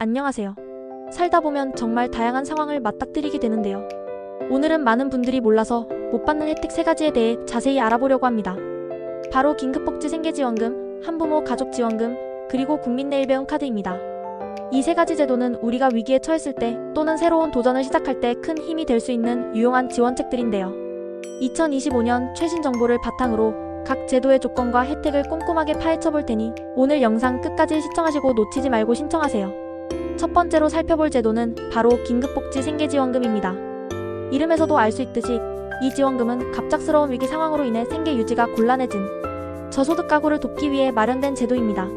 안녕하세요. 살다 보면 정말 다양한 상황을 맞닥뜨리게 되는데요. 오늘은 많은 분들이 몰라서 못 받는 혜택 3가지에 대해 자세히 알아보려고 합니다. 바로 긴급복지 생계지원금, 한부모 가족지원금, 그리고 국민내일배움카드입니다. 이 3가지 제도는 우리가 위기에 처했을 때 또는 새로운 도전을 시작할 때 큰 힘이 될 수 있는 유용한 지원책들인데요. 2025년 최신 정보를 바탕으로 각 제도의 조건과 혜택을 꼼꼼하게 파헤쳐 볼 테니 오늘 영상 끝까지 시청하시고 놓치지 말고 신청하세요. 첫 번째로 살펴볼 제도는 바로 긴급복지 생계지원금입니다. 이름에서도 알 수 있듯이 이 지원금은 갑작스러운 위기 상황으로 인해 생계 유지가 곤란해진 저소득 가구를 돕기 위해 마련된 제도입니다.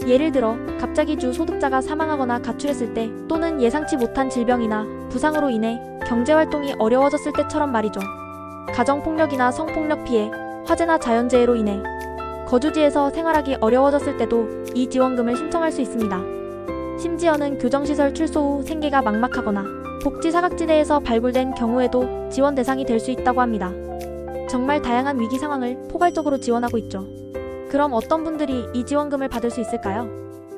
예를 들어 갑자기 주 소득자가 사망하거나 가출했을 때 또는 예상치 못한 질병이나 부상으로 인해 경제활동이 어려워졌을 때처럼 말이죠. 가정폭력이나 성폭력 피해, 화재나 자연재해로 인해 거주지에서 생활하기 어려워졌을 때도 이 지원금을 신청할 수 있습니다. 심지어는 교정시설 출소 후 생계가 막막하거나 복지 사각지대에서 발굴된 경우에도 지원 대상이 될 수 있다고 합니다. 정말 다양한 위기 상황을 포괄적으로 지원하고 있죠. 그럼 어떤 분들이 이 지원금을 받을 수 있을까요?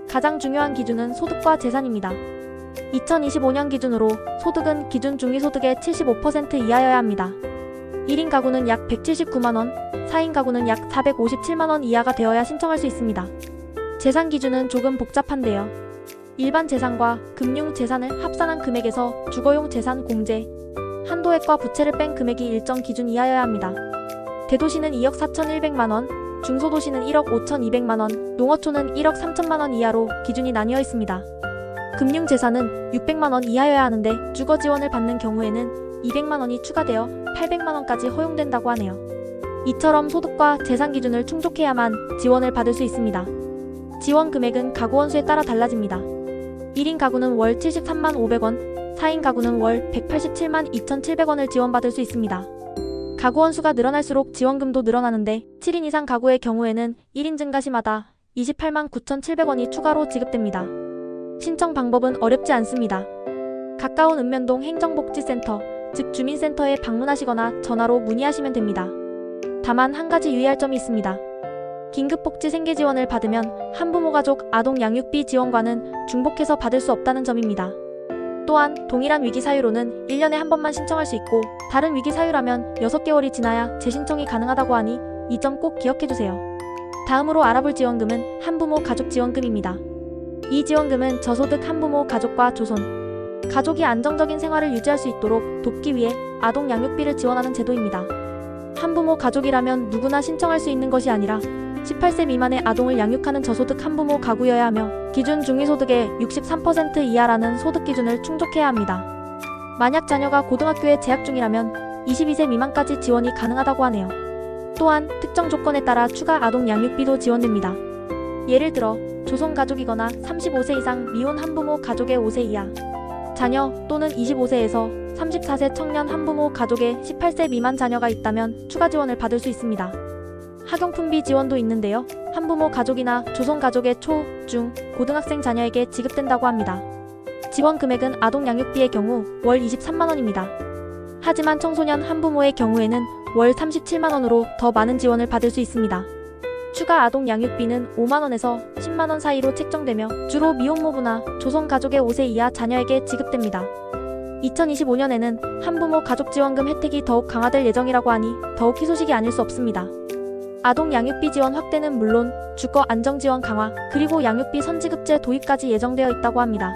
가장 중요한 기준은 소득과 재산입니다. 2025년 기준으로 소득은 기준 중위소득의 75% 이하여야 합니다. 1인 가구는 약 179만원, 4인 가구는 약 457만원 이하가 되어야 신청할 수 있습니다. 재산 기준은 조금 복잡한데요. 일반 재산과 금융 재산을 합산한 금액에서 주거용 재산 공제, 한도액과 부채를 뺀 금액이 일정 기준 이하여야 합니다. 대도시는 2억 4,100만원, 중소도시는 1억 5,200만원, 농어촌은 1억 3천만원 이하로 기준이 나뉘어 있습니다. 금융 재산은 600만원 이하여야 하는데 주거 지원을 받는 경우에는 200만원이 추가되어 800만원까지 허용된다고 하네요. 이처럼 소득과 재산 기준을 충족해야만 지원을 받을 수 있습니다. 지원 금액은 가구 원수에 따라 달라집니다. 1인 가구는 월 73만 500원, 4인 가구는 월 187만 2,700원을 지원받을 수 있습니다. 가구 원수가 늘어날수록 지원금도 늘어나는데 7인 이상 가구의 경우에는 1인 증가 시마다 28만 9,700원이 추가로 지급됩니다. 신청 방법은 어렵지 않습니다. 가까운 읍면동 행정복지센터, 즉 주민센터에 방문하시거나 전화로 문의하시면 됩니다. 다만 한 가지 유의할 점이 있습니다. 긴급복지 생계지원을 받으면 한부모 가족 아동 양육비 지원과는 중복해서 받을 수 없다는 점입니다. 또한 동일한 위기 사유로는 1년에 한 번만 신청할 수 있고 다른 위기 사유라면 6개월이 지나야 재신청이 가능하다고 하니 이 점 꼭 기억해주세요. 다음으로 알아볼 지원금은 한부모 가족지원금입니다. 이 지원금은 저소득 한부모 가족과 조손, 가족이 안정적인 생활을 유지할 수 있도록 돕기 위해 아동 양육비를 지원하는 제도입니다. 한부모 가족이라면 누구나 신청할 수 있는 것이 아니라 18세 미만의 아동을 양육하는 저소득 한부모 가구여야 하며 기준 중위소득의 63% 이하라는 소득 기준을 충족해야 합니다. 만약 자녀가 고등학교에 재학 중이라면 22세 미만까지 지원이 가능하다고 하네요. 또한 특정 조건에 따라 추가 아동 양육비도 지원됩니다. 예를 들어 조손가족이거나 35세 이상 미혼 한부모 가족의 5세 이하 자녀 또는 25세에서 34세 청년 한부모 가족의 18세 미만 자녀가 있다면 추가 지원을 받을 수 있습니다. 학용품비 지원도 있는데요. 한부모 가족이나 조손가족의 초, 중, 고등학생 자녀에게 지급된다고 합니다. 지원 금액은 아동 양육비의 경우 월 23만원입니다. 하지만 청소년 한부모의 경우에는 월 37만원으로 더 많은 지원을 받을 수 있습니다. 추가 아동 양육비는 5만원에서 10만원 사이로 책정되며 주로 미혼모부나 조손가족의 5세 이하 자녀에게 지급됩니다. 2025년에는 한부모 가족지원금 혜택이 더욱 강화될 예정이라고 하니 더욱 희소식이 아닐 수 없습니다. 아동 양육비 지원 확대는 물론 주거 안정지원 강화, 그리고 양육비 선지급제 도입까지 예정되어 있다고 합니다.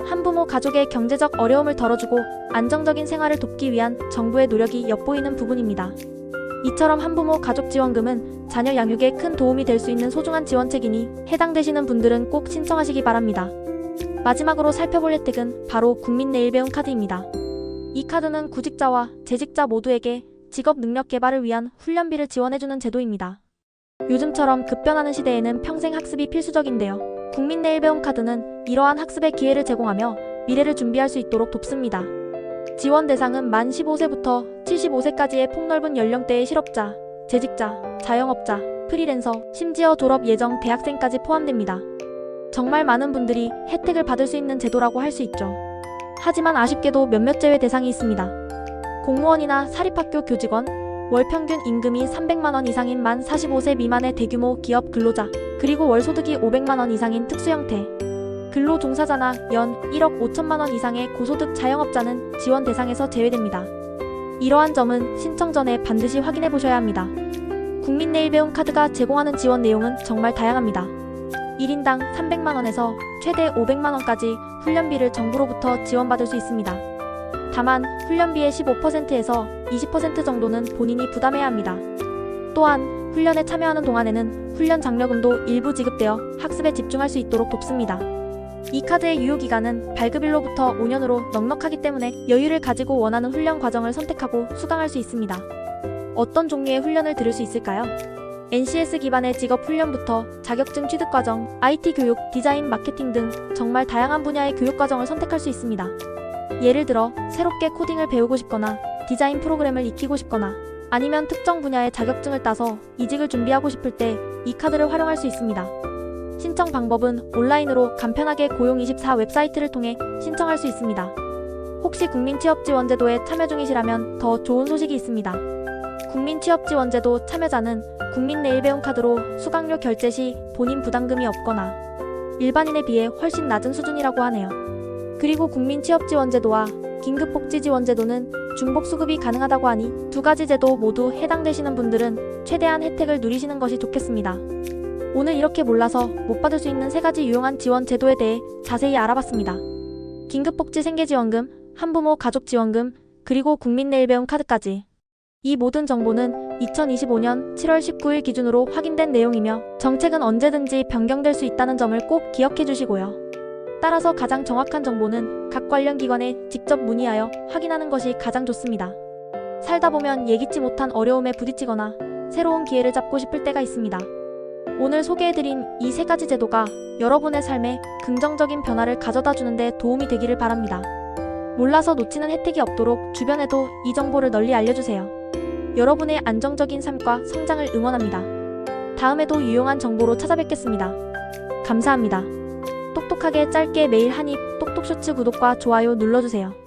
한부모 가족의 경제적 어려움을 덜어주고 안정적인 생활을 돕기 위한 정부의 노력이 엿보이는 부분입니다. 이처럼 한부모 가족지원금은 자녀 양육에 큰 도움이 될 수 있는 소중한 지원책이니 해당되시는 분들은 꼭 신청하시기 바랍니다. 마지막으로 살펴볼 혜택은 바로 국민내일배움카드입니다. 이 카드는 구직자와 재직자 모두에게 직업 능력 개발을 위한 훈련비를 지원해주는 제도입니다. 요즘처럼 급변하는 시대에는 평생 학습이 필수적인데요. 국민내일배움카드는 이러한 학습의 기회를 제공하며 미래를 준비할 수 있도록 돕습니다. 지원 대상은 만 15세부터 75세까지의 폭넓은 연령대의 실업자, 재직자, 자영업자, 프리랜서, 심지어 졸업 예정 대학생까지 포함됩니다. 정말 많은 분들이 혜택을 받을 수 있는 제도라고 할 수 있죠. 하지만 아쉽게도 몇몇 제외 대상이 있습니다. 공무원이나 사립학교 교직원, 월 평균 임금이 300만원 이상인 만 45세 미만의 대규모 기업 근로자, 그리고 월 소득이 500만원 이상인 특수형태, 근로 종사자나 연 1억 5천만 원 이상의 고소득 자영업자는 지원 대상에서 제외됩니다. 이러한 점은 신청 전에 반드시 확인해 보셔야 합니다. 국민내일배움 카드가 제공하는 지원 내용은 정말 다양합니다. 1인당 300만 원에서 최대 500만 원까지 훈련비를 정부로부터 지원받을 수 있습니다. 다만 훈련비의 15%에서 20% 정도는 본인이 부담해야 합니다. 또한 훈련에 참여하는 동안에는 훈련 장려금도 일부 지급되어 학습에 집중할 수 있도록 돕습니다. 이 카드의 유효기간은 발급일로부터 5년으로 넉넉하기 때문에 여유를 가지고 원하는 훈련 과정을 선택하고 수강할 수 있습니다. 어떤 종류의 훈련을 들을 수 있을까요? NCS 기반의 직업 훈련부터 자격증 취득 과정, IT 교육, 디자인, 마케팅 등 정말 다양한 분야의 교육 과정을 선택할 수 있습니다. 예를 들어 새롭게 코딩을 배우고 싶거나 디자인 프로그램을 익히고 싶거나 아니면 특정 분야의 자격증을 따서 이직을 준비하고 싶을 때 이 카드를 활용할 수 있습니다. 신청 방법은 온라인으로 간편하게 고용24 웹사이트를 통해 신청할 수 있습니다. 혹시 국민취업지원제도에 참여 중이시라면 더 좋은 소식이 있습니다. 국민취업지원제도 참여자는 국민내일배움 카드로 수강료 결제 시 본인 부담금이 없거나 일반인에 비해 훨씬 낮은 수준이라고 하네요. 그리고 국민취업지원제도와 긴급복지지원제도는 중복수급이 가능하다고 하니 두 가지 제도 모두 해당되시는 분들은 최대한 혜택을 누리시는 것이 좋겠습니다. 오늘 이렇게 몰라서 못 받을 수 있는 3가지 유용한 지원 제도에 대해 자세히 알아봤습니다. 긴급복지 생계지원금, 한부모 가족지원금, 그리고 국민내일배움 카드까지. 이 모든 정보는 2025년 7월 19일 기준으로 확인된 내용이며 정책은 언제든지 변경될 수 있다는 점을 꼭 기억해 주시고요. 따라서 가장 정확한 정보는 각 관련 기관에 직접 문의하여 확인하는 것이 가장 좋습니다. 살다 보면 예기치 못한 어려움에 부딪히거나 새로운 기회를 잡고 싶을 때가 있습니다. 오늘 소개해드린 이 3가지 제도가 여러분의 삶에 긍정적인 변화를 가져다 주는데 도움이 되기를 바랍니다. 몰라서 놓치는 혜택이 없도록 주변에도 이 정보를 널리 알려주세요. 여러분의 안정적인 삶과 성장을 응원합니다. 다음에도 유용한 정보로 찾아뵙겠습니다. 감사합니다. 똑똑하게 짧게 매일 한입 똑똑쇼츠 구독과 좋아요 눌러주세요.